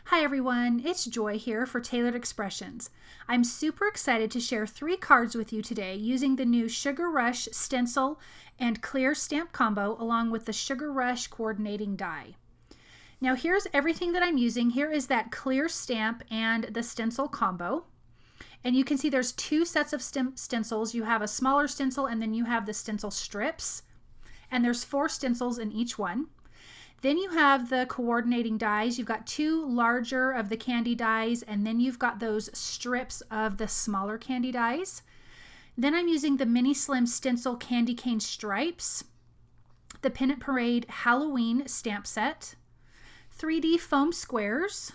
Hi everyone, it's Joy here for Tailored Expressions. I'm super excited to share 3 cards with you today using the new Sugar Rush stencil and clear stamp combo along with the Sugar Rush coordinating die. Now here's everything that I'm using. Here is that clear stamp and the stencil combo. And you can see there's 2 sets of stencils. You have a smaller stencil and then you have the stencil strips. And there's 4 stencils in each one. Then you have the coordinating dies. You've got 2 larger of the candy dies, and then you've got those strips of the smaller candy dies. Then I'm using the Mini Slim Stencil Candy Cane Stripes, the Pennant Parade Halloween stamp set, 3D foam squares.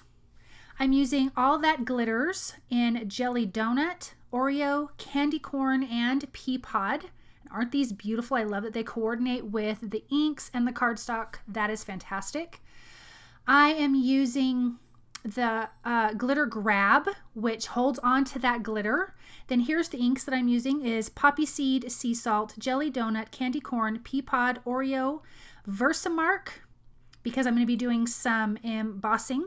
I'm using All That Glitters in Jelly Donut, Oreo, Candy Corn, and Peapod. Aren't these beautiful? I love that they coordinate with the inks and the cardstock. That is fantastic. I am using the glitter grab, which holds on to that glitter. Then here's the inks that I'm using is Poppy Seed, Sea Salt, Jelly Donut, Candy Corn, Peapod, Oreo, VersaMark, because I'm going to be doing some embossing,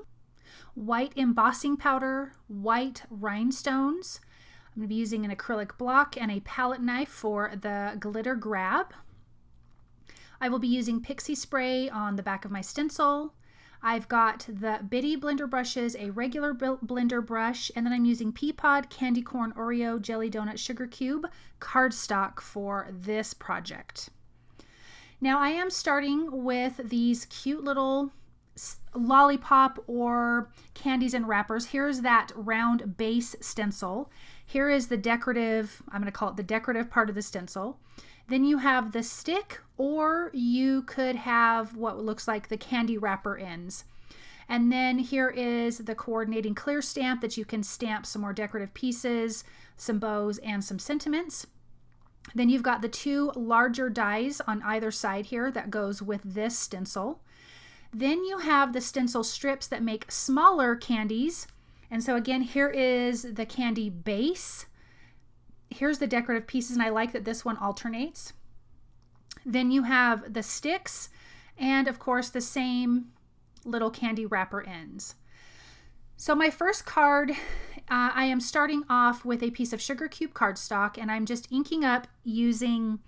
white embossing powder, white rhinestones. I'm going to be using an acrylic block and a palette knife for the glitter grab. I will be using pixie spray on the back of my stencil. I've got the bitty blender brushes, a regular blender brush, and then I'm using Peapod, Candy Corn, Oreo, Jelly Donut, Sugar Cube, cardstock for this project. Now I am starting with these cute little lollipop or candies and wrappers. Here's that round base stencil. Here is the decorative, I'm going to call it the decorative part of the stencil. Then you have the stick, or you could have what looks like the candy wrapper ends. And then here is the coordinating clear stamp that you can stamp some more decorative pieces, some bows, and some sentiments. Then you've got the 2 larger dies on either side here that goes with this stencil. Then you have the stencil strips that make smaller candies. And so again, here is the candy base. Here's the decorative pieces, and I like that this one alternates. Then you have the sticks, and of course the same little candy wrapper ends. So my first card, I am starting off with a piece of sugar cube cardstock, and I'm just inking up using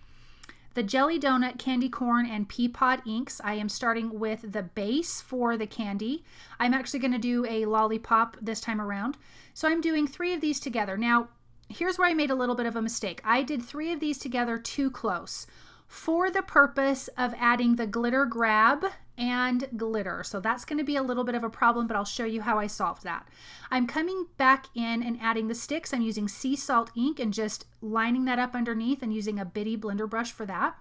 the Jelly Donut, Candy Corn, and Peapod inks. I am starting with the base for the candy. I'm actually going to do a lollipop this time around. So I'm doing 3 of these together. Now, here's where I made a little bit of a mistake. I did 3 of these together too close for the purpose of adding the glitter grab and glitter. So that's going to be a little bit of a problem, but I'll show you how I solved that. I'm coming back in and adding the sticks. I'm using sea salt ink and just lining that up underneath and using a bitty blender brush for that.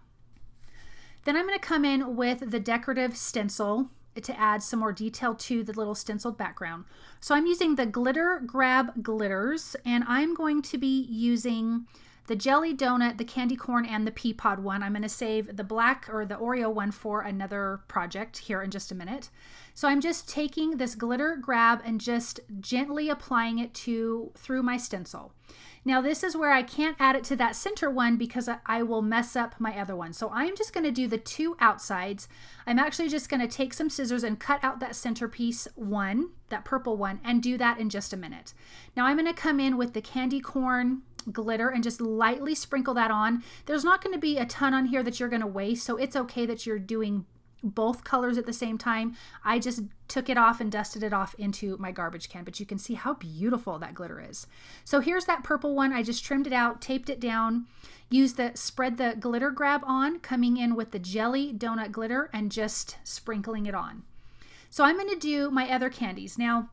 Then I'm going to come in with the decorative stencil to add some more detail to the little stenciled background. So I'm using the glitter grab glitters, and I'm going to be using the Jelly Donut, the Candy Corn, and the Peapod one. I'm going to save the black or the Oreo one for another project here in just a minute. So I'm just taking this glitter grab and just gently applying it through my stencil. Now this is where I can't add it to that center one because I will mess up my other one. So I'm just going to do the 2 outsides. I'm actually just going to take some scissors and cut out that centerpiece one, that purple one, and do that in just a minute. Now I'm going to come in with the candy corn glitter and just lightly sprinkle that on. There's not going to be a ton on here that you're going to waste, so it's okay that you're doing both colors at the same time. I just took it off and dusted it off into my garbage can, but you can see how beautiful that glitter is. So here's that purple one. I just trimmed it out, taped it down, spread the glitter grab on, coming in with the Jelly Donut glitter and just sprinkling it on. So I'm going to do my other candies. Now,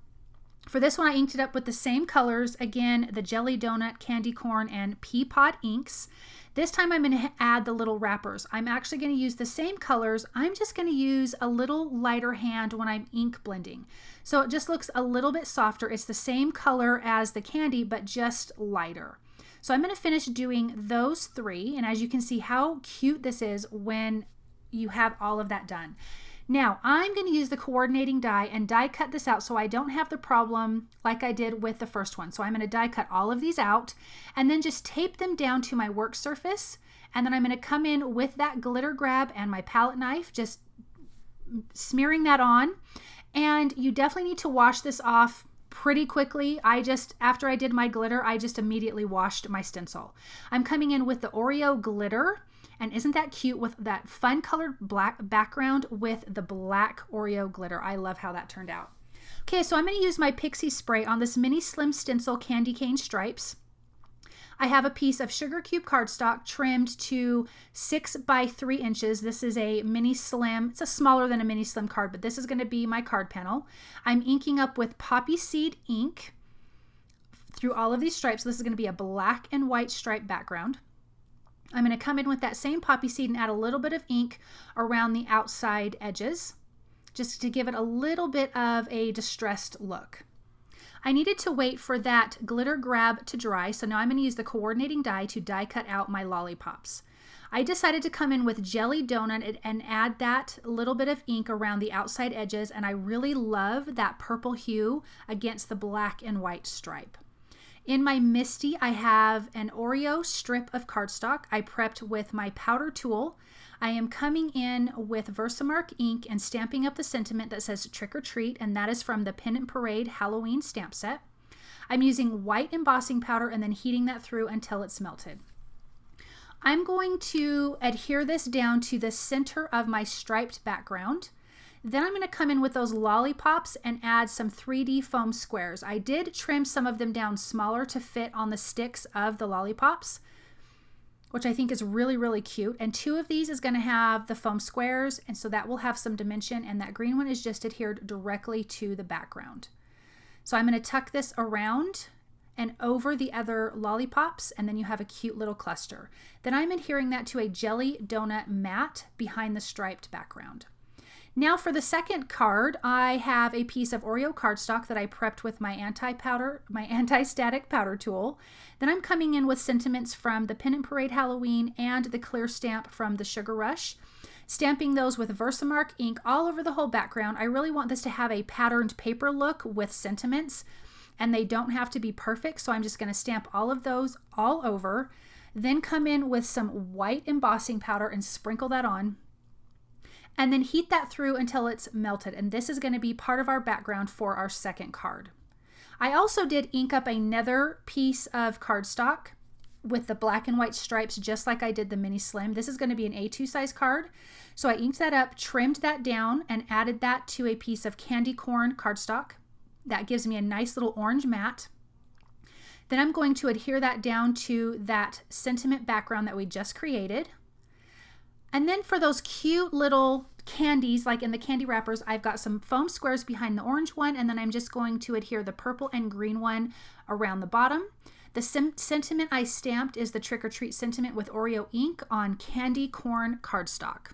for this one, I inked it up with the same colors. Again, the Jelly Donut, Candy Corn, and Peapod inks. This time I'm going to add the little wrappers. I'm actually going to use the same colors. I'm just going to use a little lighter hand when I'm ink blending. So it just looks a little bit softer. It's the same color as the candy, but just lighter. So I'm going to finish doing those 3. And as you can see how cute this is when you have all of that done. Now I'm going to use the coordinating die and die cut this out so I don't have the problem like I did with the first one. So I'm going to die cut all of these out and then just tape them down to my work surface. And then I'm going to come in with that glitter grab and my palette knife, just smearing that on. And you definitely need to wash this off pretty quickly. After I did my glitter, I just immediately washed my stencil. I'm coming in with the Oreo glitter, and isn't that cute with that fun colored black background with the black Oreo glitter? I love how that turned out. Okay, so I'm going to use my Pixie Spray on this mini slim stencil candy cane stripes. I have a piece of sugar cube cardstock trimmed to 6 by 3 inches. This is a mini slim. It's a smaller than a mini slim card, but this is going to be my card panel. I'm inking up with poppy seed ink through all of these stripes. This is going to be a black and white stripe background. I'm going to come in with that same poppy seed and add a little bit of ink around the outside edges, just to give it a little bit of a distressed look. I needed to wait for that glitter grab to dry, so now I'm going to use the coordinating die to die cut out my lollipops. I decided to come in with jelly donut and add that little bit of ink around the outside edges, and I really love that purple hue against the black and white stripe. In my Misty, I have an Oreo strip of cardstock I prepped with my powder tool. I am coming in with VersaMark ink and stamping up the sentiment that says Trick or Treat, and that is from the Pennant Parade Halloween stamp set. I'm using white embossing powder and then heating that through until it's melted. I'm going to adhere this down to the center of my striped background. Then I'm going to come in with those lollipops and add some 3D foam squares. I did trim some of them down smaller to fit on the sticks of the lollipops, which I think is really, really cute. And 2 of these is going to have the foam squares, and so that will have some dimension, and that green one is just adhered directly to the background. So I'm going to tuck this around and over the other lollipops, and then you have a cute little cluster. Then I'm adhering that to a jelly donut mat behind the striped background. Now for the second card, I have a piece of Oreo cardstock that I prepped with my anti-static powder tool. Then I'm coming in with sentiments from the Pennant Parade Halloween and the clear stamp from the Sugar Rush, stamping those with VersaMark ink all over the whole background. I really want this to have a patterned paper look with sentiments, and they don't have to be perfect, so I'm just going to stamp all of those all over, then come in with some white embossing powder and sprinkle that on, and then heat that through until it's melted. And this is going to be part of our background for our second card. I also did ink up another piece of cardstock with the black and white stripes, just like I did the mini slim. This is going to be an A2 size card. So I inked that up, trimmed that down, and added that to a piece of candy corn cardstock. That gives me a nice little orange mat. Then I'm going to adhere that down to that sentiment background that we just created. And then for those cute little candies, like in the candy wrappers, I've got some foam squares behind the orange one, and then I'm just going to adhere the purple and green one around the bottom. The sentiment I stamped is the Trick or Treat sentiment with Oreo ink on candy corn cardstock.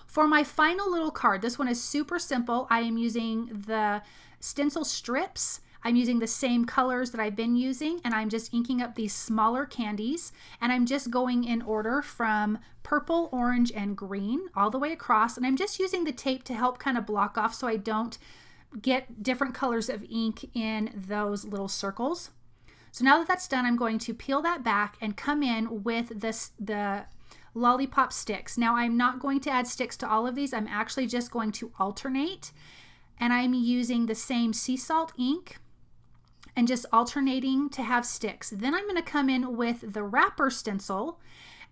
For my final little card, this one is super simple. I am using the stencil strips. I'm using the same colors that I've been using, and I'm just inking up these smaller candies, and I'm just going in order from purple, orange, and green all the way across, and I'm just using the tape to help kind of block off so I don't get different colors of ink in those little circles. So now that that's done, I'm going to peel that back and come in with the lollipop sticks. Now I'm not going to add sticks to all of these. I'm actually just going to alternate, and I'm using the same sea salt ink and just alternating to have sticks. Then I'm going to come in with the wrapper stencil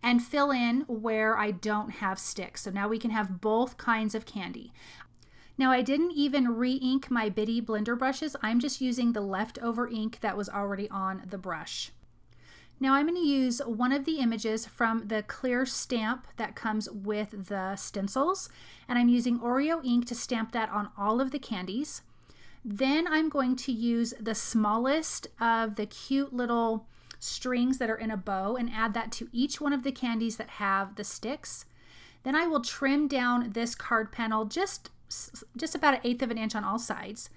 and fill in where I don't have sticks. So now we can have both kinds of candy. Now I didn't even re-ink my bitty blender brushes. I'm just using the leftover ink that was already on the brush. Now I'm going to use one of the images from the clear stamp that comes with the stencils, and I'm using Oreo ink to stamp that on all of the candies. Then I'm going to use the smallest of the cute little strings that are in a bow and add that to each one of the candies that have the sticks. Then I will trim down this card panel just about 1/8 of an inch on all sides.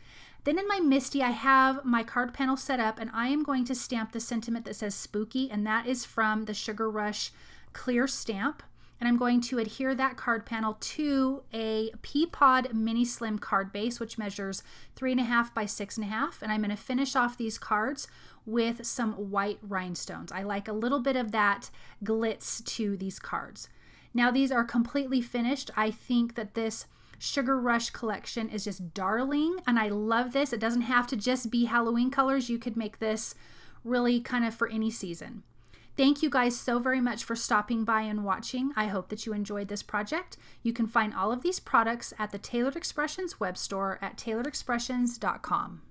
Then in my Misty, I have my card panel set up, and I am going to stamp the sentiment that says Spooky, and that is from the Sugar Rush clear stamp. And I'm going to adhere that card panel to a Peapod mini slim card base, which measures 3.5 by 6.5. And I'm going to finish off these cards with some white rhinestones. I like a little bit of that glitz to these cards. Now these are completely finished. I think that this Sugar Rush collection is just darling, and I love this. It doesn't have to just be Halloween colors. You could make this really kind of for any season. Thank you guys so very much for stopping by and watching. I hope that you enjoyed this project. You can find all of these products at the Tailored Expressions web store at tailoredexpressions.com.